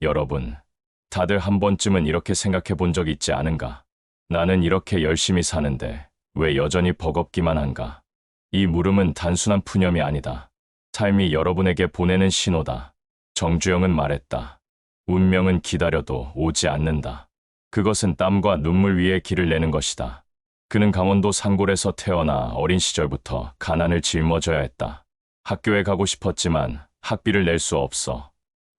여러분, 다들 한 번쯤은 이렇게 생각해 본 적 있지 않은가? 나는 이렇게 열심히 사는데 왜 여전히 버겁기만 한가? 이 물음은 단순한 푸념이 아니다. 삶이 여러분에게 보내는 신호다. 정주영은 말했다. 운명은 기다려도 오지 않는다. 그것은 땀과 눈물 위에 길을 내는 것이다. 그는 강원도 산골에서 태어나 어린 시절부터 가난을 짊어져야 했다. 학교에 가고 싶었지만 학비를 낼 수 없어.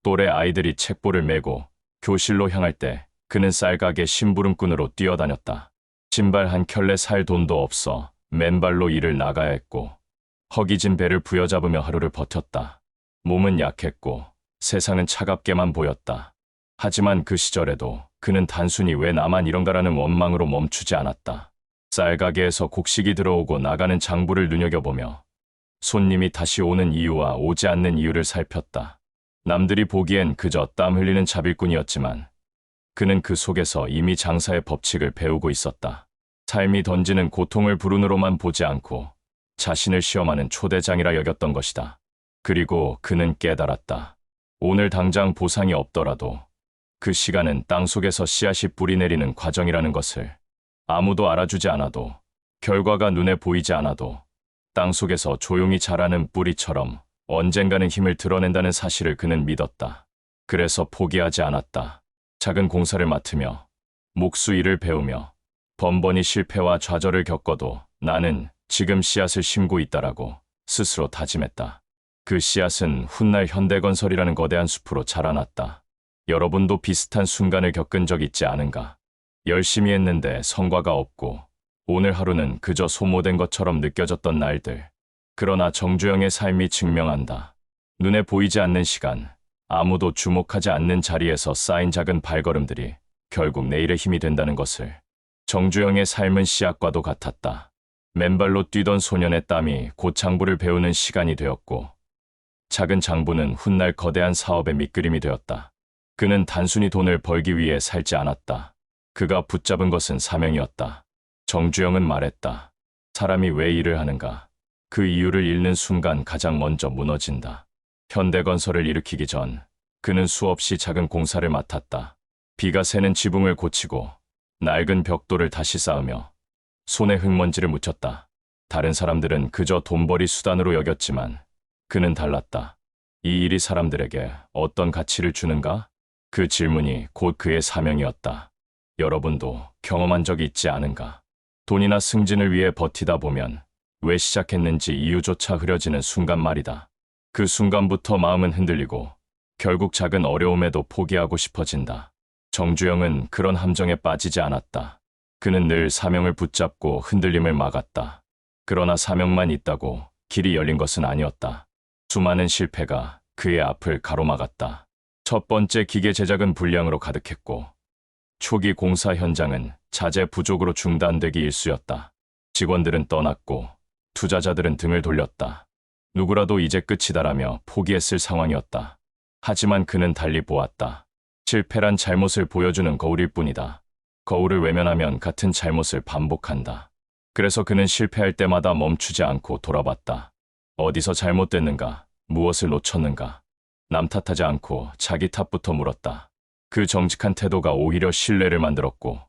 또래 아이들이 책보를 메고 교실로 향할 때 그는 쌀가게 심부름꾼으로 뛰어다녔다. 신발 한 켤레 살 돈도 없어 맨발로 일을 나가야 했고 허기진 배를 부여잡으며 하루를 버텼다. 몸은 약했고 세상은 차갑게만 보였다. 하지만 그 시절에도 그는 단순히 왜 나만 이런가라는 원망으로 멈추지 않았다. 쌀가게에서 곡식이 들어오고 나가는 장부를 눈여겨보며 손님이 다시 오는 이유와 오지 않는 이유를 살폈다. 남들이 보기엔 그저 땀 흘리는 자빌꾼이었지만 그는 그 속에서 이미 장사의 법칙을 배우고 있었다. 삶이 던지는 고통을 불운으로만 보지 않고 자신을 시험하는 초대장이라 여겼던 것이다. 그리고 그는 깨달았다. 오늘 당장 보상이 없더라도 그 시간은 땅속에서 씨앗이 뿌리내리는 과정이라는 것을. 아무도 알아주지 않아도, 결과가 눈에 보이지 않아도 땅속에서 조용히 자라는 뿌리처럼 언젠가는 힘을 드러낸다는 사실을 그는 믿었다. 그래서 포기하지 않았다. 작은 공사를 맡으며 목수 일을 배우며 번번이 실패와 좌절을 겪어도 나는 지금 씨앗을 심고 있다라고 스스로 다짐했다. 그 씨앗은 훗날 현대건설이라는 거대한 숲으로 자라났다. 여러분도 비슷한 순간을 겪은 적 있지 않은가? 열심히 했는데 성과가 없고 오늘 하루는 그저 소모된 것처럼 느껴졌던 날들. 그러나 정주영의 삶이 증명한다. 눈에 보이지 않는 시간, 아무도 주목하지 않는 자리에서 쌓인 작은 발걸음들이 결국 내일의 힘이 된다는 것을. 정주영의 삶은 씨앗과도 같았다. 맨발로 뛰던 소년의 땀이 곧 장부를 배우는 시간이 되었고 작은 장부는 훗날 거대한 사업의 밑그림이 되었다. 그는 단순히 돈을 벌기 위해 살지 않았다. 그가 붙잡은 것은 사명이었다. 정주영은 말했다. 사람이 왜 일을 하는가? 그 이유를 잃는 순간 가장 먼저 무너진다. 현대건설을 일으키기 전 그는 수없이 작은 공사를 맡았다. 비가 새는 지붕을 고치고 낡은 벽돌을 다시 쌓으며 손에 흙먼지를 묻혔다. 다른 사람들은 그저 돈벌이 수단으로 여겼지만 그는 달랐다. 이 일이 사람들에게 어떤 가치를 주는가? 그 질문이 곧 그의 사명이었다. 여러분도 경험한 적이 있지 않은가? 돈이나 승진을 위해 버티다 보면 왜 시작했는지 이유조차 흐려지는 순간 말이다. 그 순간부터 마음은 흔들리고 결국 작은 어려움에도 포기하고 싶어진다. 정주영은 그런 함정에 빠지지 않았다. 그는 늘 사명을 붙잡고 흔들림을 막았다. 그러나 사명만 있다고 길이 열린 것은 아니었다. 수많은 실패가 그의 앞을 가로막았다. 첫 번째 기계 제작은 불량으로 가득했고 초기 공사 현장은 자재 부족으로 중단되기 일쑤였다. 직원들은 떠났고 투자자들은 등을 돌렸다. 누구라도 이제 끝이다라며 포기했을 상황이었다. 하지만 그는 달리 보았다. 실패란 잘못을 보여주는 거울일 뿐이다. 거울을 외면하면 같은 잘못을 반복한다. 그래서 그는 실패할 때마다 멈추지 않고 돌아봤다. 어디서 잘못됐는가? 무엇을 놓쳤는가? 남 탓하지 않고 자기 탓부터 물었다. 그 정직한 태도가 오히려 신뢰를 만들었고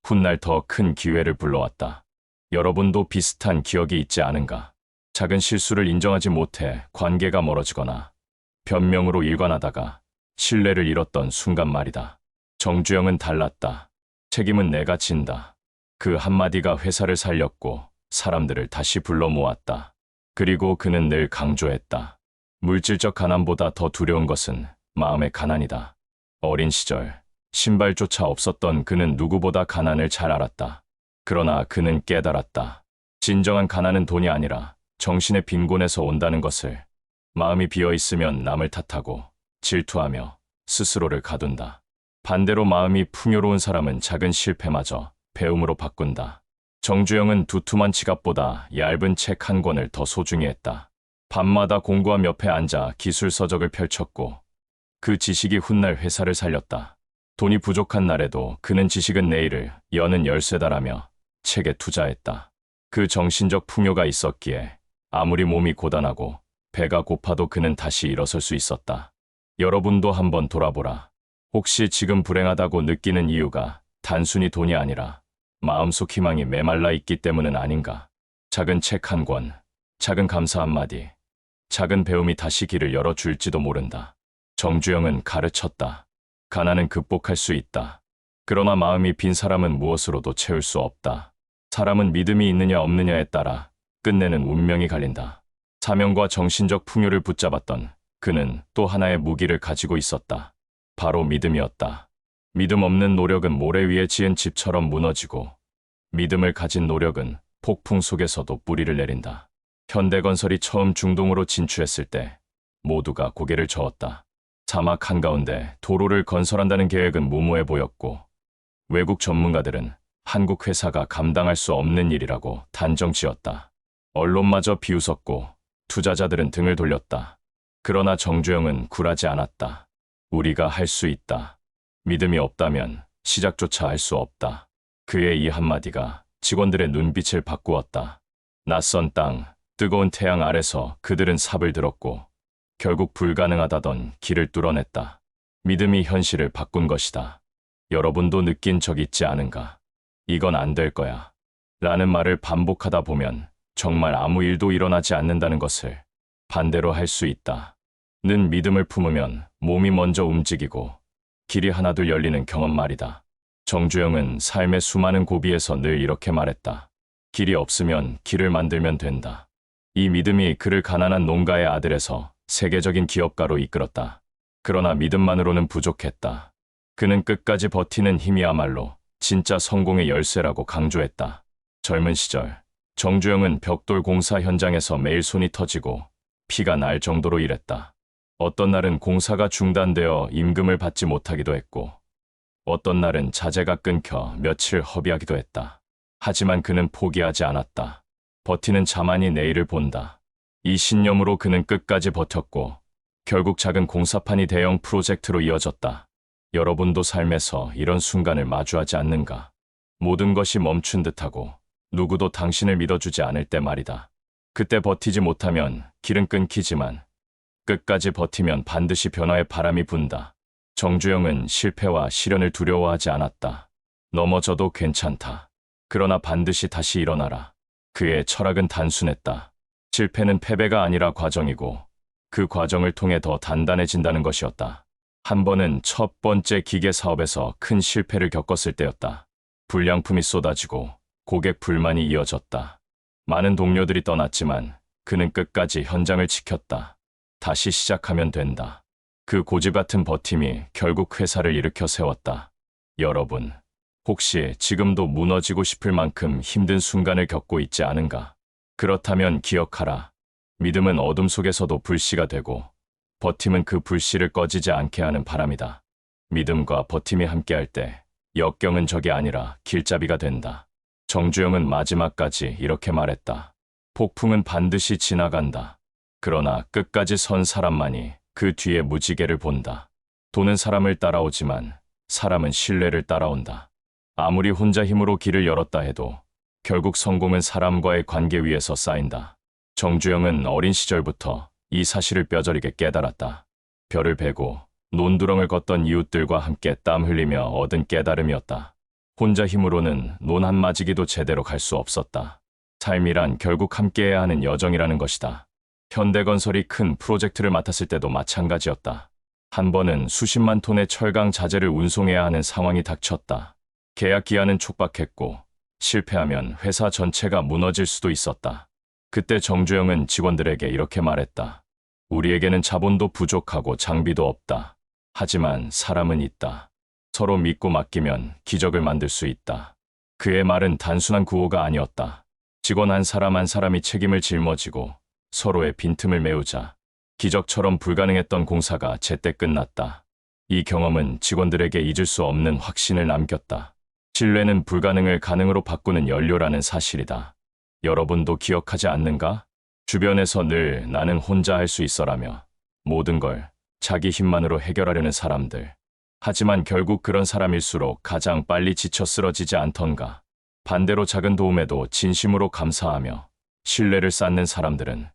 훗날 더 큰 기회를 불러왔다. 여러분도 비슷한 기억이 있지 않은가? 작은 실수를 인정하지 못해 관계가 멀어지거나 변명으로 일관하다가 신뢰를 잃었던 순간 말이다. 정주영은 달랐다. 책임은 내가 진다. 그 한마디가 회사를 살렸고 사람들을 다시 불러 모았다. 그리고 그는 늘 강조했다. 물질적 가난보다 더 두려운 것은 마음의 가난이다. 어린 시절 신발조차 없었던 그는 누구보다 가난을 잘 알았다. 그러나 그는 깨달았다. 진정한 가난은 돈이 아니라 정신의 빈곤에서 온다는 것을. 마음이 비어 있으면 남을 탓하고 질투하며 스스로를 가둔다. 반대로 마음이 풍요로운 사람은 작은 실패마저 배움으로 바꾼다. 정주영은 두툼한 지갑보다 얇은 책 한 권을 더 소중히 했다. 밤마다 공구함 옆에 앉아 기술 서적을 펼쳤고 그 지식이 훗날 회사를 살렸다. 돈이 부족한 날에도 그는 지식은 내일을 여는 열쇠다라며 책에 투자했다. 그 정신적 풍요가 있었기에 아무리 몸이 고단하고 배가 고파도 그는 다시 일어설 수 있었다. 여러분도 한번 돌아보라. 혹시 지금 불행하다고 느끼는 이유가 단순히 돈이 아니라 마음속 희망이 메말라 있기 때문은 아닌가? 작은 책 한 권, 작은 감사 한마디, 작은 배움이 다시 길을 열어줄지도 모른다. 정주영은 가르쳤다. 가난은 극복할 수 있다. 그러나 마음이 빈 사람은 무엇으로도 채울 수 없다. 사람은 믿음이 있느냐 없느냐에 따라 끝내는 운명이 갈린다. 사명과 정신적 풍요를 붙잡았던 그는 또 하나의 무기를 가지고 있었다. 바로 믿음이었다. 믿음 없는 노력은 모래 위에 지은 집처럼 무너지고, 믿음을 가진 노력은 폭풍 속에서도 뿌리를 내린다. 현대건설이 처음 중동으로 진출했을 때 모두가 고개를 저었다. 사막 한가운데 도로를 건설한다는 계획은 무모해 보였고, 외국 전문가들은 한국 회사가 감당할 수 없는 일이라고 단정지었다. 언론마저 비웃었고 투자자들은 등을 돌렸다. 그러나 정주영은 굴하지 않았다. 우리가 할 수 있다. 믿음이 없다면 시작조차 할 수 없다. 그의 이 한마디가 직원들의 눈빛을 바꾸었다. 낯선 땅, 뜨거운 태양 아래서 그들은 삽을 들었고 결국 불가능하다던 길을 뚫어냈다. 믿음이 현실을 바꾼 것이다. 여러분도 느낀 적 있지 않은가? 이건 안 될 거야. 라는 말을 반복하다 보면 정말 아무 일도 일어나지 않는다는 것을 반대로 할 수 있다. 는 믿음을 품으면 몸이 먼저 움직이고 길이 하나둘 열리는 경험 말이다. 정주영은 삶의 수많은 고비에서 늘 이렇게 말했다. 길이 없으면 길을 만들면 된다. 이 믿음이 그를 가난한 농가의 아들에서 세계적인 기업가로 이끌었다. 그러나 믿음만으로는 부족했다. 그는 끝까지 버티는 힘이야말로 진짜 성공의 열쇠라고 강조했다. 젊은 시절 정주영은 벽돌 공사 현장에서 매일 손이 터지고 피가 날 정도로 일했다. 어떤 날은 공사가 중단되어 임금을 받지 못하기도 했고, 어떤 날은 자재가 끊겨 며칠 허비하기도 했다. 하지만 그는 포기하지 않았다. 버티는 자만이 내일을 본다. 이 신념으로 그는 끝까지 버텼고 결국 작은 공사판이 대형 프로젝트로 이어졌다. 여러분도 삶에서 이런 순간을 마주하지 않는가? 모든 것이 멈춘 듯하고 누구도 당신을 믿어주지 않을 때 말이다. 그때 버티지 못하면 길은 끊기지만 끝까지 버티면 반드시 변화의 바람이 분다. 정주영은 실패와 시련을 두려워하지 않았다. 넘어져도 괜찮다. 그러나 반드시 다시 일어나라. 그의 철학은 단순했다. 실패는 패배가 아니라 과정이고 그 과정을 통해 더 단단해진다는 것이었다. 한 번은 첫 번째 기계 사업에서 큰 실패를 겪었을 때였다. 불량품이 쏟아지고 고객 불만이 이어졌다. 많은 동료들이 떠났지만 그는 끝까지 현장을 지켰다. 다시 시작하면 된다. 그 고집 같은 버팀이 결국 회사를 일으켜 세웠다. 여러분, 혹시 지금도 무너지고 싶을 만큼 힘든 순간을 겪고 있지 않은가? 그렇다면 기억하라. 믿음은 어둠 속에서도 불씨가 되고 버팀은 그 불씨를 꺼지지 않게 하는 바람이다. 믿음과 버팀이 함께할 때 역경은 적이 아니라 길잡이가 된다. 정주영은 마지막까지 이렇게 말했다. 폭풍은 반드시 지나간다. 그러나 끝까지 선 사람만이 그 뒤에 무지개를 본다. 돈은 사람을 따라오지만 사람은 신뢰를 따라온다. 아무리 혼자 힘으로 길을 열었다 해도 결국 성공은 사람과의 관계 위에서 쌓인다. 정주영은 어린 시절부터 이 사실을 뼈저리게 깨달았다. 별을 베고 논두렁을 걷던 이웃들과 함께 땀 흘리며 얻은 깨달음이었다. 혼자 힘으로는 논 한 마지기도 제대로 갈 수 없었다. 삶이란 결국 함께해야 하는 여정이라는 것이다. 현대건설이 큰 프로젝트를 맡았을 때도 마찬가지였다. 한 번은 수십만 톤의 철강 자재를 운송해야 하는 상황이 닥쳤다. 계약 기한은 촉박했고 실패하면 회사 전체가 무너질 수도 있었다. 그때 정주영은 직원들에게 이렇게 말했다. 우리에게는 자본도 부족하고 장비도 없다. 하지만 사람은 있다. 서로 믿고 맡기면 기적을 만들 수 있다. 그의 말은 단순한 구호가 아니었다. 직원 한 사람이 책임을 짊어지고 서로의 빈틈을 메우자 기적처럼 불가능했던 공사가 제때 끝났다. 이 경험은 직원들에게 잊을 수 없는 확신을 남겼다. 신뢰는 불가능을 가능으로 바꾸는 연료라는 사실이다. 여러분도 기억하지 않는가? 주변에서 늘 나는 혼자 할 수 있어라며 모든 걸 자기 힘만으로 해결하려는 사람들. 하지만 결국 그런 사람일수록 가장 빨리 지쳐 쓰러지지 않던가. 반대로 작은 도움에도 진심으로 감사하며 신뢰를 쌓는 사람들은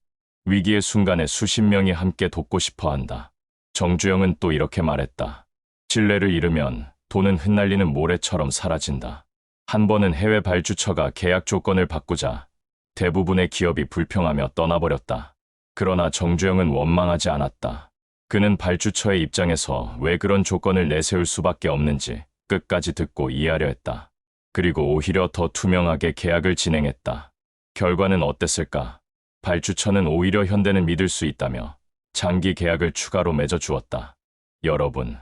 위기의 순간에 수십 명이 함께 돕고 싶어 한다. 정주영은 또 이렇게 말했다. 신뢰를 잃으면 돈은 흩날리는 모래처럼 사라진다. 한 번은 해외 발주처가 계약 조건을 바꾸자 대부분의 기업이 불평하며 떠나버렸다. 그러나 정주영은 원망하지 않았다. 그는 발주처의 입장에서 왜 그런 조건을 내세울 수밖에 없는지 끝까지 듣고 이해하려 했다. 그리고 오히려 더 투명하게 계약을 진행했다. 결과는 어땠을까? 발주처는 오히려 현대는 믿을 수 있다며 장기 계약을 추가로 맺어주었다. 여러분,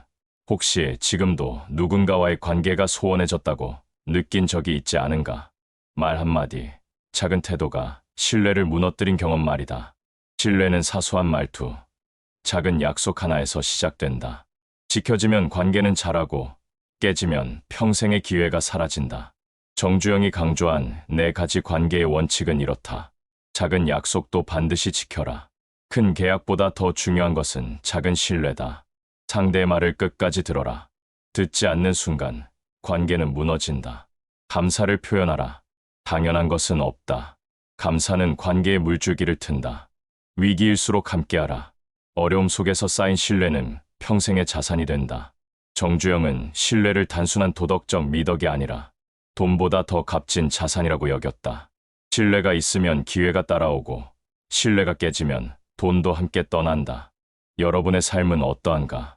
혹시 지금도 누군가와의 관계가 소원해졌다고 느낀 적이 있지 않은가? 말 한마디, 작은 태도가 신뢰를 무너뜨린 경험 말이다. 신뢰는 사소한 말투, 작은 약속 하나에서 시작된다. 지켜지면 관계는 잘하고 깨지면 평생의 기회가 사라진다. 정주영이 강조한 4가지 관계의 원칙은 이렇다. 작은 약속도 반드시 지켜라. 큰 계약보다 더 중요한 것은 작은 신뢰다. 상대의 말을 끝까지 들어라. 듣지 않는 순간 관계는 무너진다. 감사를 표현하라. 당연한 것은 없다. 감사는 관계의 물줄기를 튼다. 위기일수록 함께하라. 어려움 속에서 쌓인 신뢰는 평생의 자산이 된다. 정주영은 신뢰를 단순한 도덕적 미덕이 아니라 돈보다 더 값진 자산이라고 여겼다. 신뢰가 있으면 기회가 따라오고 신뢰가 깨지면 돈도 함께 떠난다. 여러분의 삶은 어떠한가?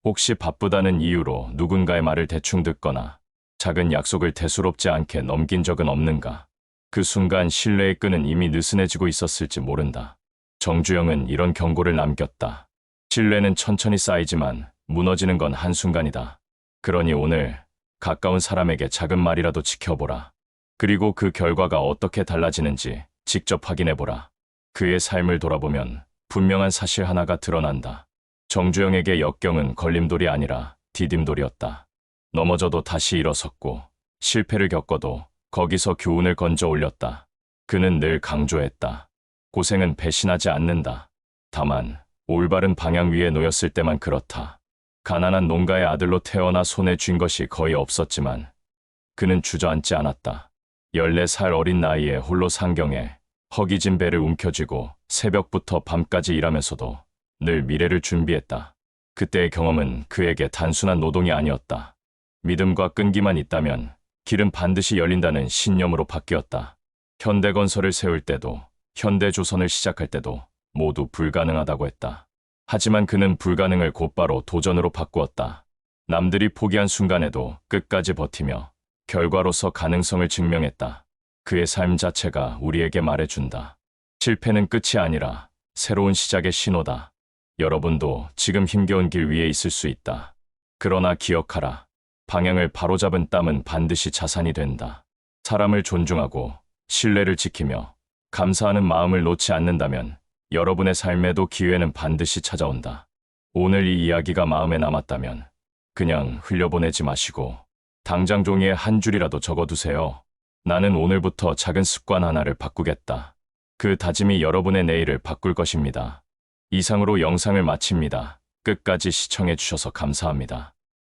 혹시 바쁘다는 이유로 누군가의 말을 대충 듣거나 작은 약속을 대수롭지 않게 넘긴 적은 없는가? 그 순간 신뢰의 끈은 이미 느슨해지고 있었을지 모른다. 정주영은 이런 경고를 남겼다. 신뢰는 천천히 쌓이지만 무너지는 건 한순간이다. 그러니 오늘 가까운 사람에게 작은 말이라도 지켜보라. 그리고 그 결과가 어떻게 달라지는지 직접 확인해보라. 그의 삶을 돌아보면 분명한 사실 하나가 드러난다. 정주영에게 역경은 걸림돌이 아니라 디딤돌이었다. 넘어져도 다시 일어섰고 실패를 겪어도 거기서 교훈을 건져 올렸다. 그는 늘 강조했다. 고생은 배신하지 않는다. 다만 올바른 방향 위에 놓였을 때만 그렇다. 가난한 농가의 아들로 태어나 손에 쥔 것이 거의 없었지만 그는 주저앉지 않았다. 14살 어린 나이에 홀로 상경해 허기진 배를 움켜쥐고 새벽부터 밤까지 일하면서도 늘 미래를 준비했다. 그때의 경험은 그에게 단순한 노동이 아니었다. 믿음과 끈기만 있다면 길은 반드시 열린다는 신념으로 바뀌었다. 현대건설을 세울 때도 현대조선을 시작할 때도 모두 불가능하다고 했다. 하지만 그는 불가능을 곧바로 도전으로 바꾸었다. 남들이 포기한 순간에도 끝까지 버티며 결과로서 가능성을 증명했다. 그의 삶 자체가 우리에게 말해준다. 실패는 끝이 아니라 새로운 시작의 신호다. 여러분도 지금 힘겨운 길 위에 있을 수 있다. 그러나 기억하라. 방향을 바로잡은 땀은 반드시 자산이 된다. 사람을 존중하고 신뢰를 지키며 감사하는 마음을 놓지 않는다면 여러분의 삶에도 기회는 반드시 찾아온다. 오늘 이 이야기가 마음에 남았다면 그냥 흘려보내지 마시고 당장 종이에 한 줄이라도 적어두세요. 나는 오늘부터 작은 습관 하나를 바꾸겠다. 그 다짐이 여러분의 내일을 바꿀 것입니다. 이상으로 영상을 마칩니다. 끝까지 시청해 주셔서 감사합니다.